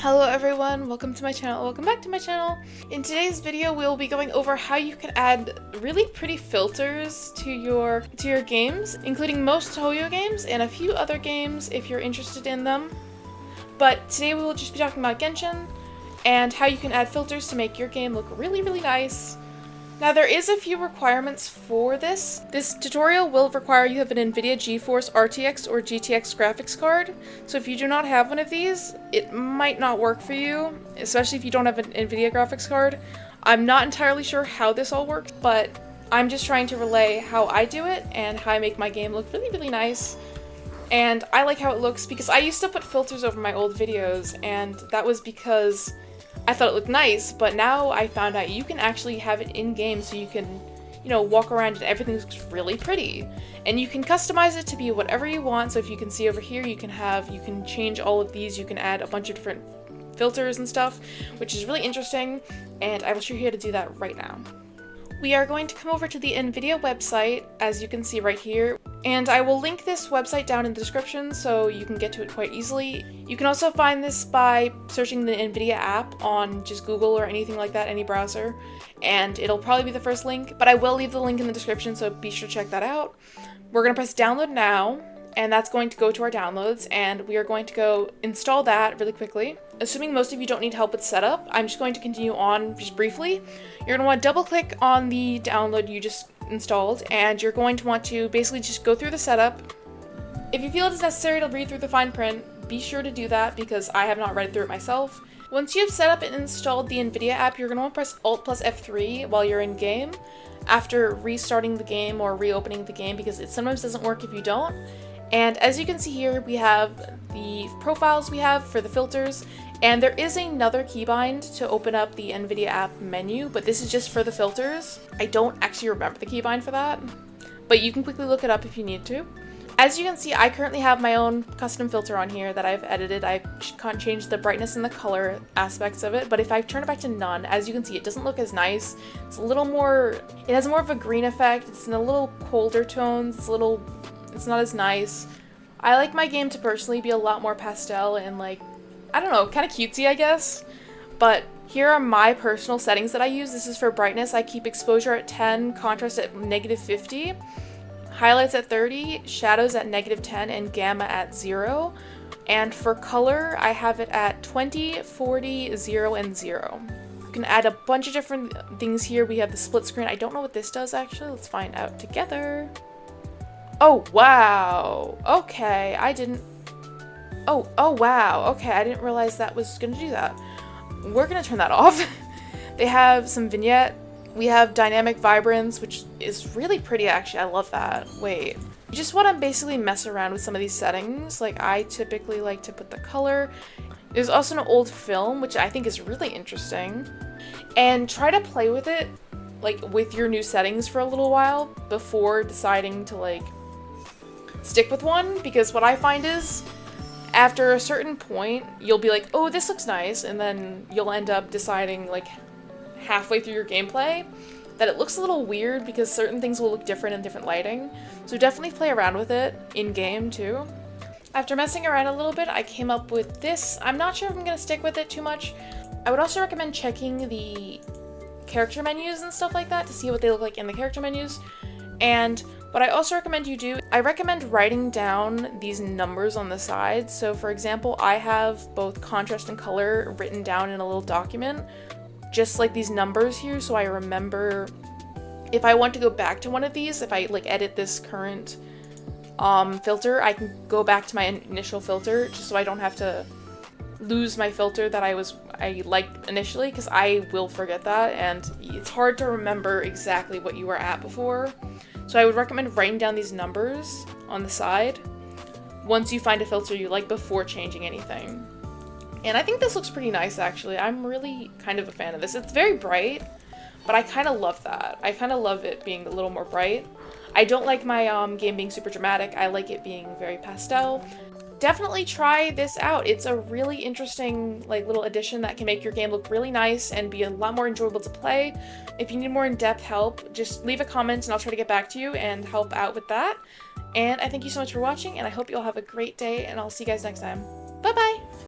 Hello everyone, welcome to my channel, welcome back to my channel. In today's video we'll be going over how you can add really pretty filters to your games, including most hoyo games and a few other games if you're interested in them. But today we will just be talking about Genshin and how you can add filters to make your game look really nice. Now there is a few requirements for this. This tutorial will require you have an NVIDIA GeForce RTX or GTX graphics card, so if you do not have one of these, it might not work for you, especially if you don't have an NVIDIA graphics card. I'm not entirely sure how this all works, but I'm just trying to relay how I do it and how I make my game look really nice. And I like how it looks because I used to put filters over my old videos, and that was because I thought it looked nice, but now I found out you can actually have it in-game so you can, walk around and everything looks really pretty. And you can customize it to be whatever you want, so if you can see over here, you can change all of these, you can add a bunch of different filters and stuff, which is really interesting, and I will show you how to do that right now. We are going to come over to the NVIDIA website, as you can see right here, and I will link this website down in the description so you can get to it quite easily. You can also find this by searching the NVIDIA app on just Google or anything like that, any browser, and it'll probably be the first link, but I will leave the link in the description, so be sure to check that out. We're going to press download now, and that's going to go to our downloads, and we are going to go install that really quickly. Assuming most of you don't need help with setup, I'm just going to continue on just briefly. You're going to want to double click on the download you just installed, and you're going to want to basically just go through the setup. If you feel it is necessary to read through the fine print, be sure to do that because I have not read through it myself. Once you have set up and installed the NVIDIA app, you're going to want to press Alt plus F3 while you're in game after restarting the game or reopening the game, because it sometimes doesn't work if you don't. And as you can see here, we have the profiles we have for the filters, and there is another keybind to open up the NVIDIA app menu, but this is just for the filters. I don't actually remember the keybind for that, but you can quickly look it up if you need to. As you can see, I currently have my own custom filter on here that I've edited. I can't change the brightness and the color aspects of it, but if I turn it back to none, as you can see, it doesn't look as nice. It's a little more, it has more of a green effect. It's in a little colder tones. It's not as nice. I like my game to personally be a lot more pastel and I don't know, kind of cutesy, I guess. But here are my personal settings that I use. This is for brightness. I keep exposure at 10, contrast at -50, highlights at 30, shadows at -10, and gamma at 0. And for color, I have it at 20, 40, 0, and 0. You can add a bunch of different things here. We have the split screen. I don't know what this does actually. Let's find out together. Oh, wow. Okay, Oh, wow. Okay, I didn't realize that was gonna do that. We're gonna turn that off. They have some vignette. We have dynamic vibrance, which is really pretty actually. I love that. Wait. You just want to basically mess around with some of these settings. I typically like to put the color. There's also an old film, which I think is really interesting. And try to play with it, with your new settings for a little while before deciding to, stick with one, because what I find is after a certain point, you'll be like, oh, this looks nice, and then you'll end up deciding, halfway through your gameplay that it looks a little weird because certain things will look different in different lighting. So definitely play around with it in-game, too. After messing around a little bit, I came up with this. I'm not sure if I'm going to stick with it too much. I would also recommend checking the character menus and stuff like that to see what they look like in the character menus. And what I also recommend you do, I recommend writing down these numbers on the side. So for example, I have both contrast and color written down in a little document, just like these numbers here, so I remember if I want to go back to one of these, if I edit this current filter, I can go back to my initial filter just so I don't have to lose my filter that I liked initially, because I will forget that and it's hard to remember exactly what you were at before. So I would recommend writing down these numbers on the side once you find a filter you like before changing anything. And I think this looks pretty nice actually. I'm really kind of a fan of this. It's very bright, but I kind of love that. I kind of love it being a little more bright. I don't like my game being super dramatic. I like it being very pastel. Definitely try this out. It's a really interesting little addition that can make your game look really nice and be a lot more enjoyable to play. If you need more in-depth help, just leave a comment and I'll try to get back to you and help out with that. And I thank you so much for watching, and I hope you all have a great day, and I'll see you guys next time. Bye bye!